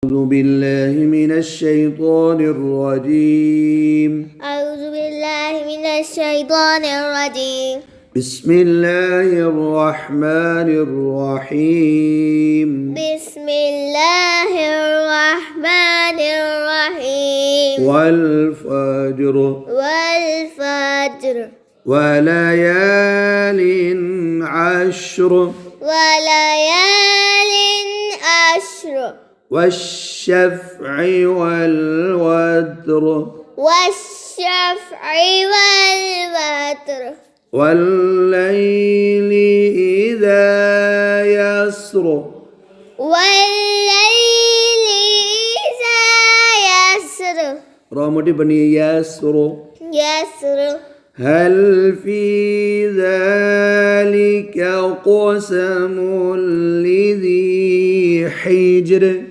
أعوذ بالله من الشيطان الرجيم. أعوذ بالله من الشيطان الرجيم. بسم الله الرحمن الرحيم. بسم الله الرحمن الرحيم. والفجر والفجر وليال عشر وليال عشر والشفع والوتر والشفع والوتر والليل إذا يسر والليل إذا يسر رامودي بني يسر يسر هل في ذلك قسم لذي حجر